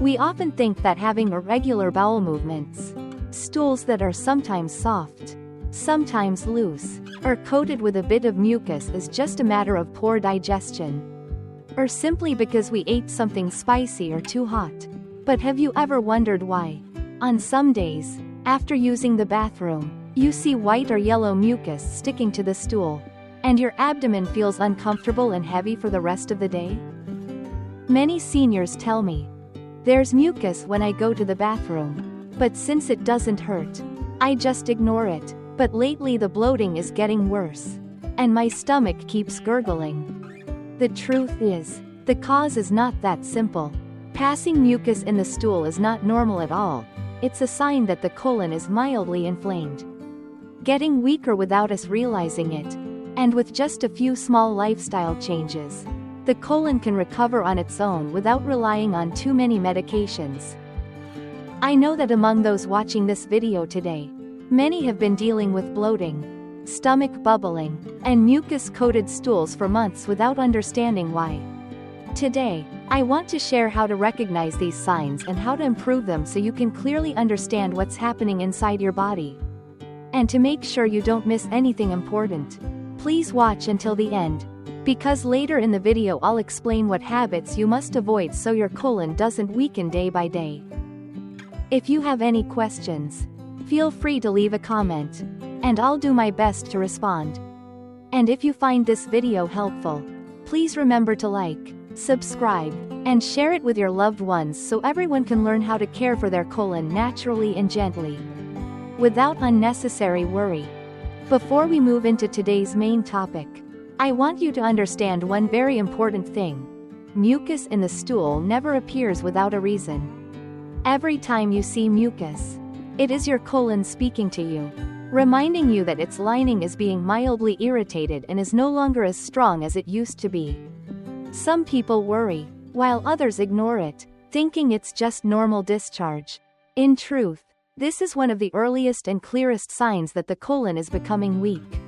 We often think that having irregular bowel movements, stools that are sometimes soft, sometimes loose, or coated with a bit of mucus is just a matter of poor digestion, or simply because we ate something spicy or too hot. But have you ever wondered why? On some days, after using the bathroom, you see white or yellow mucus sticking to the stool, and your abdomen feels uncomfortable and heavy for the rest of the day? Many seniors tell me, "There's mucus when I go to the bathroom, but since it doesn't hurt, I just ignore it, but lately the bloating is getting worse, and my stomach keeps gurgling." The truth is, the cause is not that simple. Passing mucus in the stool is not normal at all. It's a sign that the colon is mildly inflamed, getting weaker without us realizing it. And with just a few small lifestyle changes, the colon can recover on its own without relying on too many medications. I know that among those watching this video today, many have been dealing with bloating, stomach bubbling, and mucus-coated stools for months without understanding why. Today, I want to share how to recognize these signs and how to improve them so you can clearly understand what's happening inside your body. And to make sure you don't miss anything important, please watch until the end, because later in the video I'll explain what habits you must avoid so your colon doesn't weaken day by day. If you have any questions, feel free to leave a comment, and I'll do my best to respond. And if you find this video helpful, please remember to like, subscribe, and share it with your loved ones so everyone can learn how to care for their colon naturally and gently, without unnecessary worry. Before we move into today's main topic, I want you to understand one very important thing. Mucus in the stool never appears without a reason. Every time you see mucus, it is your colon speaking to you, reminding you that its lining is being mildly irritated and is no longer as strong as it used to be. Some people worry, while others ignore it, thinking it's just normal discharge. In truth, this is one of the earliest and clearest signs that the colon is becoming weak.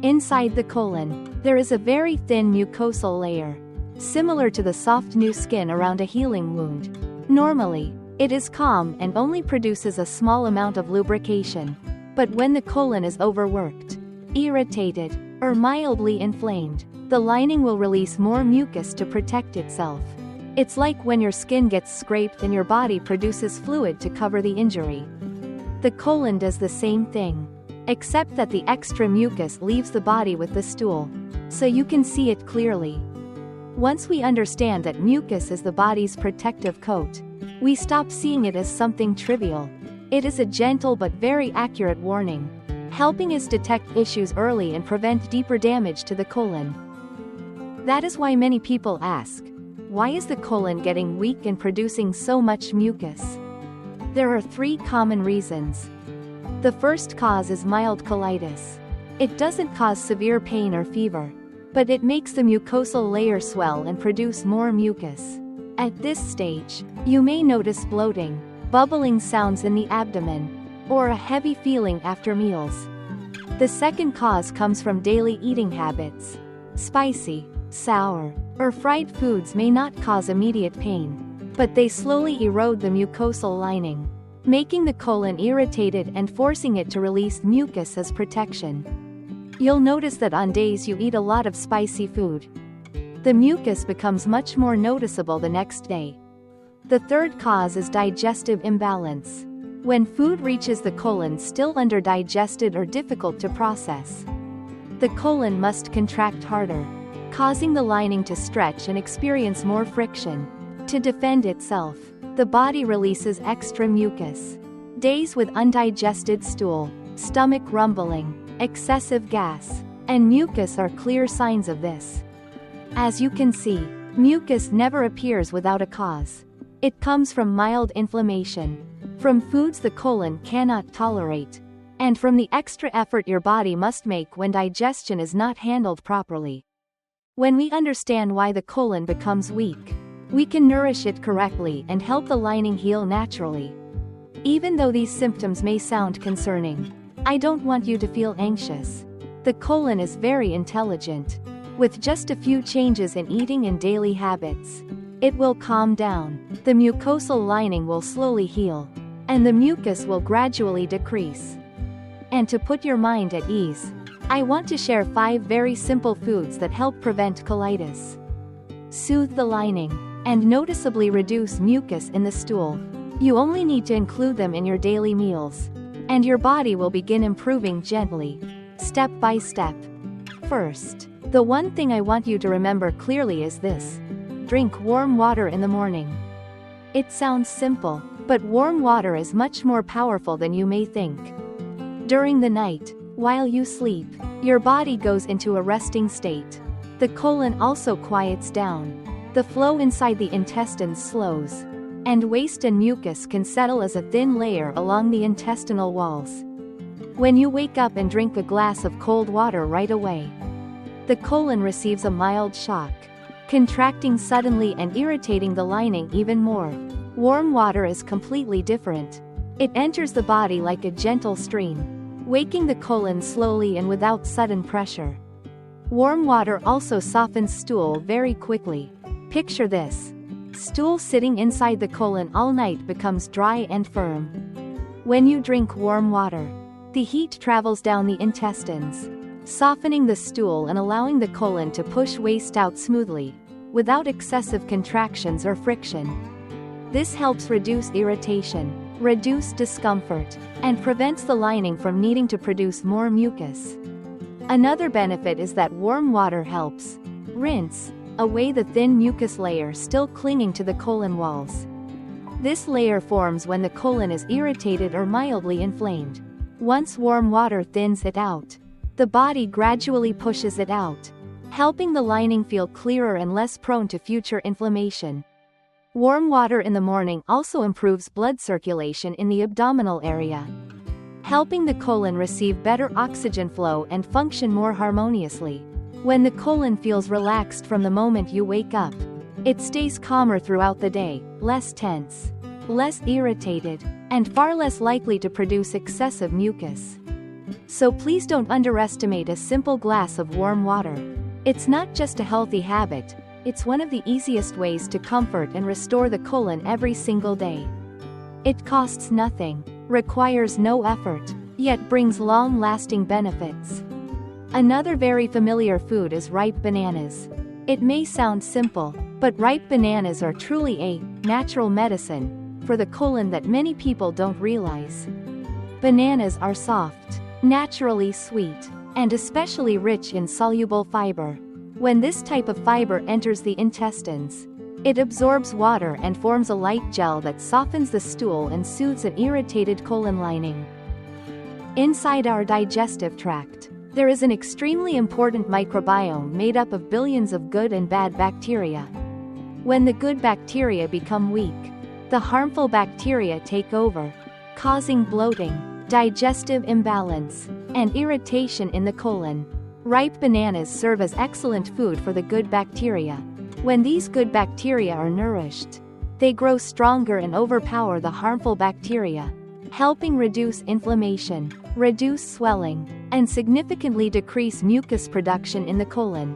Inside the colon, there is a very thin mucosal layer, similar to the soft new skin around a healing wound. Normally, it is calm and only produces a small amount of lubrication. But when the colon is overworked, irritated, or mildly inflamed, the lining will release more mucus to protect itself. It's like when your skin gets scraped and your body produces fluid to cover the injury. The colon does the same thing, except that the extra mucus leaves the body with the stool, so you can see it clearly. Once we understand that mucus is the body's protective coat, we stop seeing it as something trivial. It is a gentle but very accurate warning, helping us detect issues early and prevent deeper damage to the colon. That is why many people ask, why is the colon getting weak and producing so much mucus? There are 3 common reasons. The first cause is mild colitis. It doesn't cause severe pain or fever, but it makes the mucosal layer swell and produce more mucus. At this stage, you may notice bloating, bubbling sounds in the abdomen, or a heavy feeling after meals. The second cause comes from daily eating habits. Spicy, sour, or fried foods may not cause immediate pain, but they slowly erode the mucosal lining, making the colon irritated and forcing it to release mucus as protection. You'll notice that on days you eat a lot of spicy food, the mucus becomes much more noticeable the next day. The third cause is digestive imbalance. When food reaches the colon still underdigested or difficult to process, the colon must contract harder, causing the lining to stretch and experience more friction. To defend itself, the body releases extra mucus. Days with undigested stool, stomach rumbling, excessive gas, and mucus are clear signs of this. As you can see, mucus never appears without a cause. It comes from mild inflammation, from foods the colon cannot tolerate, and from the extra effort your body must make when digestion is not handled properly. When we understand why the colon becomes weak, we can nourish it correctly and help the lining heal naturally. Even though these symptoms may sound concerning, I don't want you to feel anxious. The colon is very intelligent. With just a few changes in eating and daily habits, It will calm down, the mucosal lining will slowly heal, and the mucus will gradually decrease. And to put your mind at ease, I want to share 5 very simple foods that help prevent colitis, soothe the lining, and noticeably reduce mucus in the stool. You only need to include them in your daily meals, and your body will begin improving gently, step by step. First, the one thing I want you to remember clearly is this: drink warm water in the morning. It sounds simple, but warm water is much more powerful than you may think. During the night, while you sleep, your body goes into a resting state. The colon also quiets down. The flow inside the intestines slows, and waste and mucus can settle as a thin layer along the intestinal walls. When you wake up and drink a glass of cold water right away, the colon receives a mild shock, contracting suddenly and irritating the lining even more. Warm water is completely different. It enters the body like a gentle stream, waking the colon slowly and without sudden pressure. Warm water also softens stool very quickly. Picture this: stool sitting inside the colon all night becomes dry and firm. When you drink warm water, the heat travels down the intestines, softening the stool and allowing the colon to push waste out smoothly, without excessive contractions or friction. This helps reduce irritation, reduce discomfort, and prevents the lining from needing to produce more mucus. Another benefit is that warm water helps rinse away the thin mucus layer still clinging to the colon walls. This layer forms when the colon is irritated or mildly inflamed. Once warm water thins it out, the body gradually pushes it out, helping the lining feel clearer and less prone to future inflammation. Warm water in the morning also improves blood circulation in the abdominal area, helping the colon receive better oxygen flow and function more harmoniously. When the colon feels relaxed from the moment you wake up, it stays calmer throughout the day, less tense, less irritated, and far less likely to produce excessive mucus. So please don't underestimate a simple glass of warm water. It's not just a healthy habit, it's one of the easiest ways to comfort and restore the colon every single day. It costs nothing, requires no effort, yet brings long-lasting benefits. Another very familiar food is ripe bananas. It may sound simple, but ripe bananas are truly a natural medicine for the colon that many people don't realize. Bananas are soft, naturally sweet, and especially rich in soluble fiber. When this type of fiber enters the intestines, it absorbs water and forms a light gel that softens the stool and soothes an irritated colon lining. Inside our digestive tract, there is an extremely important microbiome made up of billions of good and bad bacteria. When the good bacteria become weak, the harmful bacteria take over, causing bloating, digestive imbalance, and irritation in the colon. Ripe bananas serve as excellent food for the good bacteria. When these good bacteria are nourished, they grow stronger and overpower the harmful bacteria, helping reduce inflammation, reduce swelling, and significantly decrease mucus production in the colon.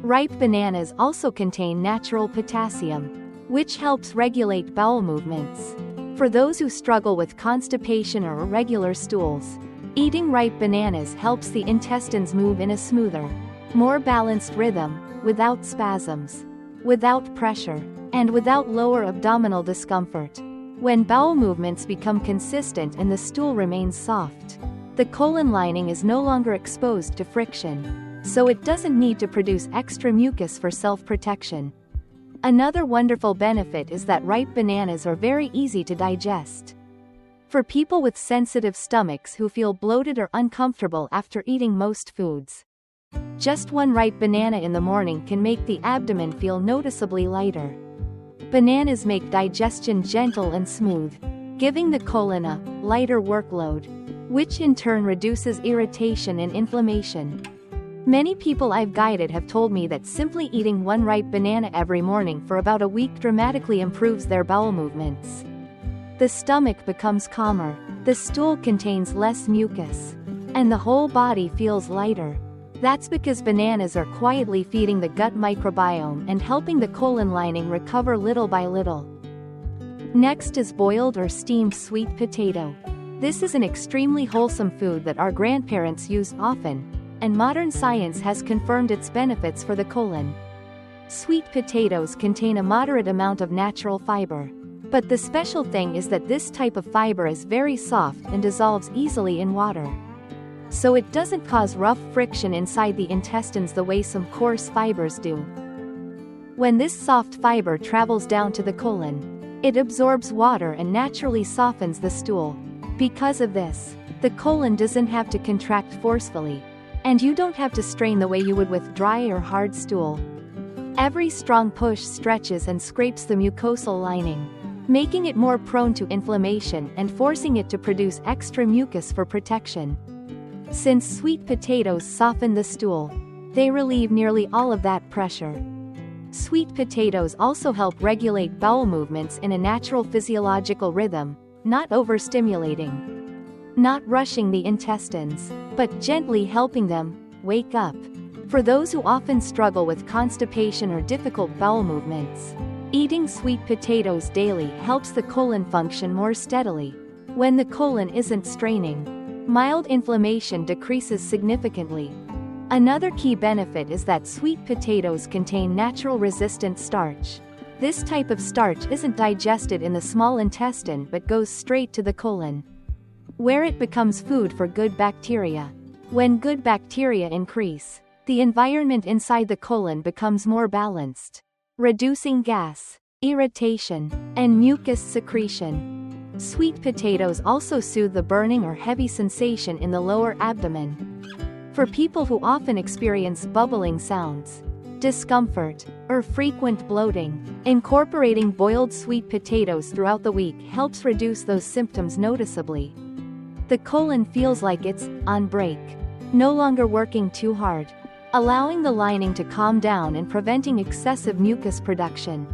Ripe bananas also contain natural potassium, which helps regulate bowel movements. For those who struggle with constipation or irregular stools, eating ripe bananas helps the intestines move in a smoother, more balanced rhythm, without spasms, without pressure, and without lower abdominal discomfort. When bowel movements become consistent and the stool remains soft, the colon lining is no longer exposed to friction, so it doesn't need to produce extra mucus for self-protection. Another wonderful benefit is that ripe bananas are very easy to digest. For people with sensitive stomachs who feel bloated or uncomfortable after eating most foods, just one ripe banana in the morning can make the abdomen feel noticeably lighter. Bananas make digestion gentle and smooth, giving the colon a lighter workload, which in turn reduces irritation and inflammation. Many people I've guided have told me that simply eating one ripe banana every morning for about a week dramatically improves their bowel movements. The stomach becomes calmer, the stool contains less mucus, and the whole body feels lighter. That's because bananas are quietly feeding the gut microbiome and helping the colon lining recover little by little. Next is boiled or steamed sweet potato. This is an extremely wholesome food that our grandparents used often, and modern science has confirmed its benefits for the colon. Sweet potatoes contain a moderate amount of natural fiber. But the special thing is that this type of fiber is very soft and dissolves easily in water. So it doesn't cause rough friction inside the intestines the way some coarse fibers do. When this soft fiber travels down to the colon, it absorbs water and naturally softens the stool. Because of this, the colon doesn't have to contract forcefully, and you don't have to strain the way you would with dry or hard stool. Every strong push stretches and scrapes the mucosal lining, making it more prone to inflammation and forcing it to produce extra mucus for protection. Since sweet potatoes soften the stool, they relieve nearly all of that pressure. Sweet potatoes also help regulate bowel movements in a natural physiological rhythm, not overstimulating, not rushing the intestines, but gently helping them wake up. For those who often struggle with constipation or difficult bowel movements, eating sweet potatoes daily helps the colon function more steadily. When the colon isn't straining, mild inflammation decreases significantly. Another key benefit is that sweet potatoes contain natural resistant starch. This type of starch isn't digested in the small intestine but goes straight to the colon, where it becomes food for good bacteria. When good bacteria increase, the environment inside the colon becomes more balanced, reducing gas, irritation, and mucus secretion. Sweet potatoes also soothe the burning or heavy sensation in the lower abdomen. For people who often experience bubbling sounds, discomfort, or frequent bloating, incorporating boiled sweet potatoes throughout the week helps reduce those symptoms noticeably. The colon feels like it's on break, no longer working too hard, allowing the lining to calm down and preventing excessive mucus production.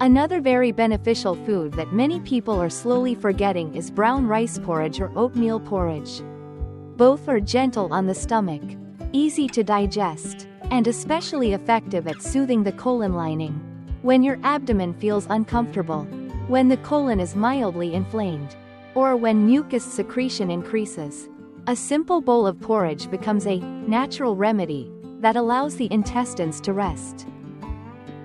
Another very beneficial food that many people are slowly forgetting is brown rice porridge or oatmeal porridge. Both are gentle on the stomach, easy to digest, and especially effective at soothing the colon lining. When your abdomen feels uncomfortable, when the colon is mildly inflamed, or when mucus secretion increases, a simple bowl of porridge becomes a natural remedy that allows the intestines to rest.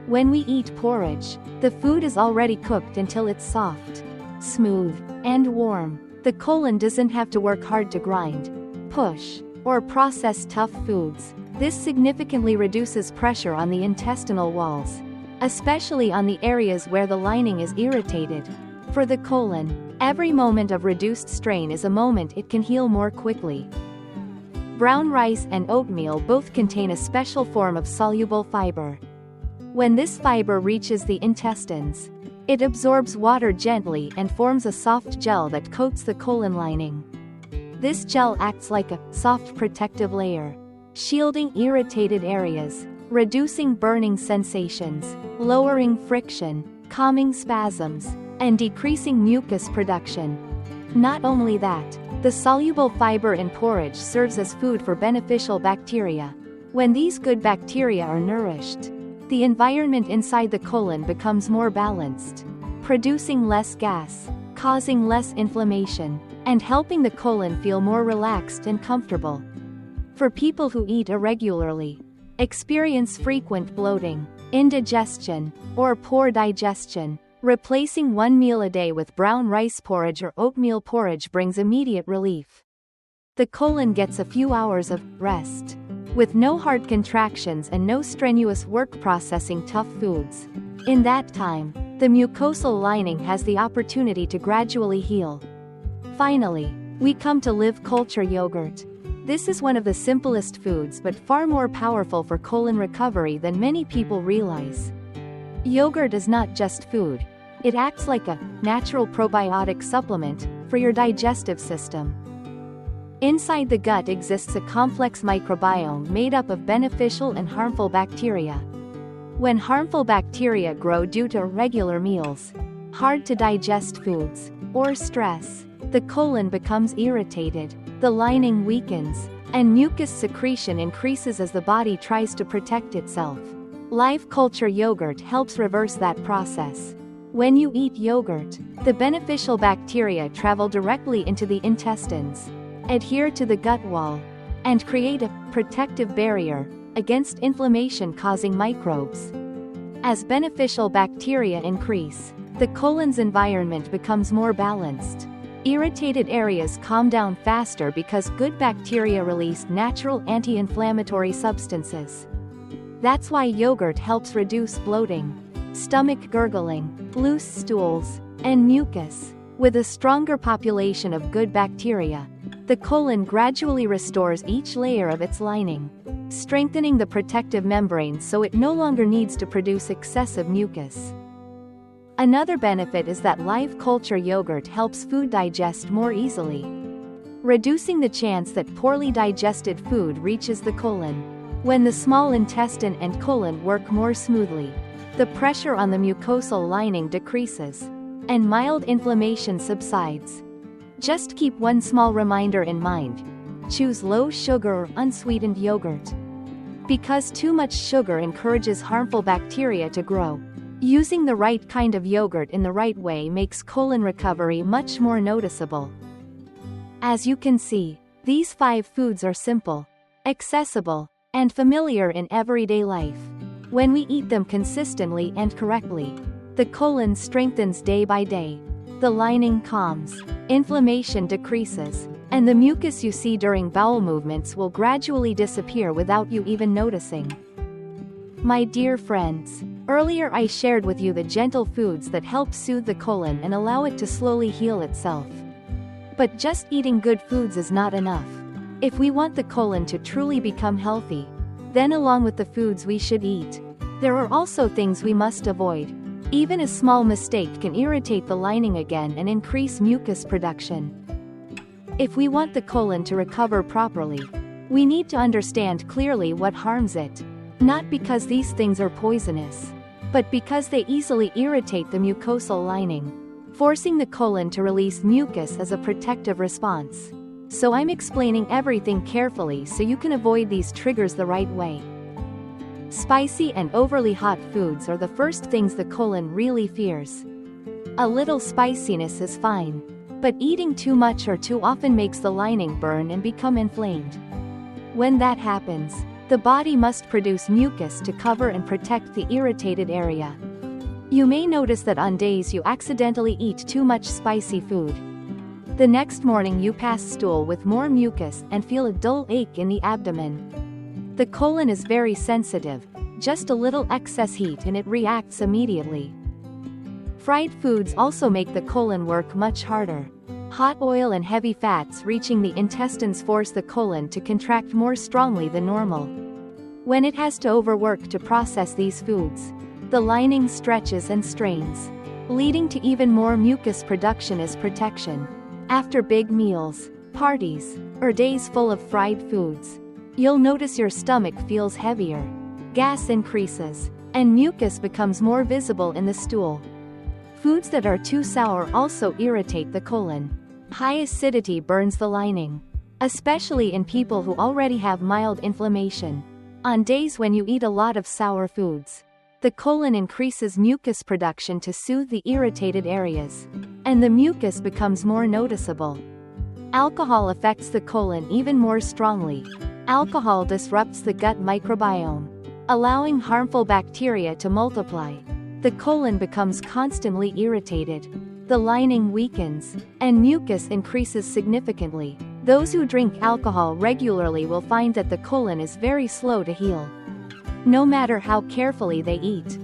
When we eat porridge, the food is already cooked until it's soft, smooth, and warm. The colon doesn't have to work hard to grind, push, or process tough foods. This significantly reduces pressure on the intestinal walls, especially on the areas where the lining is irritated. For the colon, every moment of reduced strain is a moment it can heal more quickly. Brown rice and oatmeal both contain a special form of soluble fiber. When this fiber reaches the intestines, it absorbs water gently and forms a soft gel that coats the colon lining. This gel acts like a soft protective layer, shielding irritated areas, reducing burning sensations, lowering friction, calming spasms, and decreasing mucus production. Not only that, the soluble fiber in porridge serves as food for beneficial bacteria. When these good bacteria are nourished, the environment inside the colon becomes more balanced, producing less gas, causing less inflammation, and helping the colon feel more relaxed and comfortable. For people who eat irregularly, experience frequent bloating, indigestion, or poor digestion, replacing one meal a day with brown rice porridge or oatmeal porridge brings immediate relief. The colon gets a few hours of rest, with no hard contractions and no strenuous work processing tough foods. In that time, the mucosal lining has the opportunity to gradually heal. Finally, we come to live culture yogurt. This is one of the simplest foods but far more powerful for colon recovery than many people realize. Yogurt is not just food. It acts like a natural probiotic supplement for your digestive system. Inside the gut exists a complex microbiome made up of beneficial and harmful bacteria. When harmful bacteria grow due to irregular meals, hard to digest foods, or stress, the colon becomes irritated, the lining weakens, and mucus secretion increases as the body tries to protect itself. Live culture yogurt helps reverse that process. When you eat yogurt, the beneficial bacteria travel directly into the intestines, adhere to the gut wall, and create a protective barrier against inflammation-causing microbes. As beneficial bacteria increase, the colon's environment becomes more balanced. Irritated areas calm down faster because good bacteria release natural anti-inflammatory substances. That's why yogurt helps reduce bloating, stomach gurgling, loose stools, and mucus. With a stronger population of good bacteria, the colon gradually restores each layer of its lining, strengthening the protective membrane so it no longer needs to produce excessive mucus. Another benefit is that live culture yogurt helps food digest more easily, reducing the chance that poorly digested food reaches the colon. When the small intestine and colon work more smoothly, the pressure on the mucosal lining decreases, and mild inflammation subsides. Just keep one small reminder in mind: choose low-sugar or unsweetened yogurt. Because too much sugar encourages harmful bacteria to grow. Using the right kind of yogurt in the right way makes colon recovery much more noticeable. As you can see, these 5 foods are simple, accessible, and familiar in everyday life. When we eat them consistently and correctly, the colon strengthens day by day, the lining calms, inflammation decreases, and the mucus you see during bowel movements will gradually disappear without you even noticing. My dear friends, earlier I shared with you the gentle foods that help soothe the colon and allow it to slowly heal itself. But just eating good foods is not enough. If we want the colon to truly become healthy, then along with the foods we should eat, there are also things we must avoid. Even a small mistake can irritate the lining again and increase mucus production. If we want the colon to recover properly, we need to understand clearly what harms it. Not because these things are poisonous, but because they easily irritate the mucosal lining, forcing the colon to release mucus as a protective response. So I'm explaining everything carefully so you can avoid these triggers the right way. Spicy and overly hot foods are the first things the colon really fears. A little spiciness is fine, but eating too much or too often makes the lining burn and become inflamed. When that happens, the body must produce mucus to cover and protect the irritated area. You may notice that on days you accidentally eat too much spicy food, the next morning you pass stool with more mucus and feel a dull ache in the abdomen. The colon is very sensitive, just a little excess heat and it reacts immediately. Fried foods also make the colon work much harder. Hot oil and heavy fats reaching the intestines force the colon to contract more strongly than normal. When it has to overwork to process these foods, the lining stretches and strains, leading to even more mucus production as protection. After big meals, parties, or days full of fried foods, you'll notice your stomach feels heavier, gas increases, and mucus becomes more visible in the stool. Foods that are too sour also irritate the colon. High acidity burns the lining, especially in people who already have mild inflammation. On days when you eat a lot of sour foods, the colon increases mucus production to soothe the irritated areas, and the mucus becomes more noticeable. Alcohol affects the colon even more strongly. Alcohol disrupts the gut microbiome, allowing harmful bacteria to multiply. The colon becomes constantly irritated. The lining weakens, and mucus increases significantly. Those who drink alcohol regularly will find that the colon is very slow to heal, no matter how carefully they eat.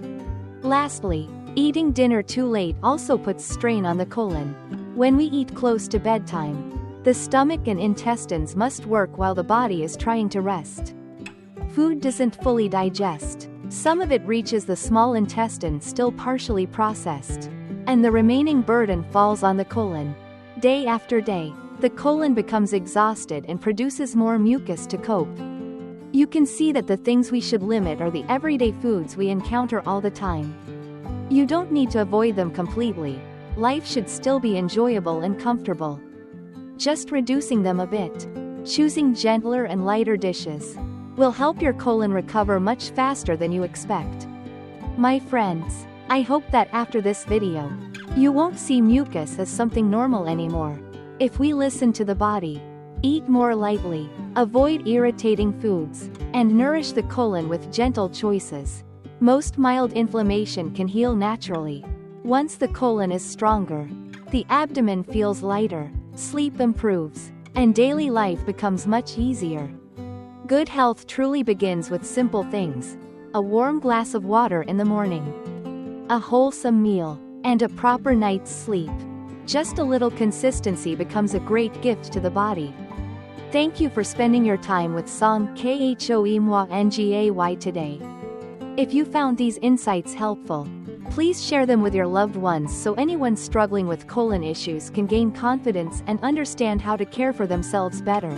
Lastly, eating dinner too late also puts strain on the colon. When we eat close to bedtime, the stomach and intestines must work while the body is trying to rest. Food doesn't fully digest. Some of it reaches the small intestine still partially processed, and the remaining burden falls on the colon. Day after day, the colon becomes exhausted and produces more mucus to cope. You can see that the things we should limit are the everyday foods we encounter all the time. You don't need to avoid them completely. Life should still be enjoyable and comfortable. Just reducing them a bit. Choosing gentler and lighter dishes will help your colon recover much faster than you expect. My friends, I hope that after this video, you won't see mucus as something normal anymore. If we listen to the body, eat more lightly, avoid irritating foods, and nourish the colon with gentle choices, most mild inflammation can heal naturally. Once the colon is stronger, the abdomen feels lighter, sleep improves, and daily life becomes much easier. Good health truly begins with simple things: a warm glass of water in the morning, a wholesome meal, and a proper night's sleep. Just a little consistency becomes a great gift to the body. Thank you for spending your time with Song KHOE MOI NGAY today. If you found these insights helpful, please share them with your loved ones so anyone struggling with colon issues can gain confidence and understand how to care for themselves better.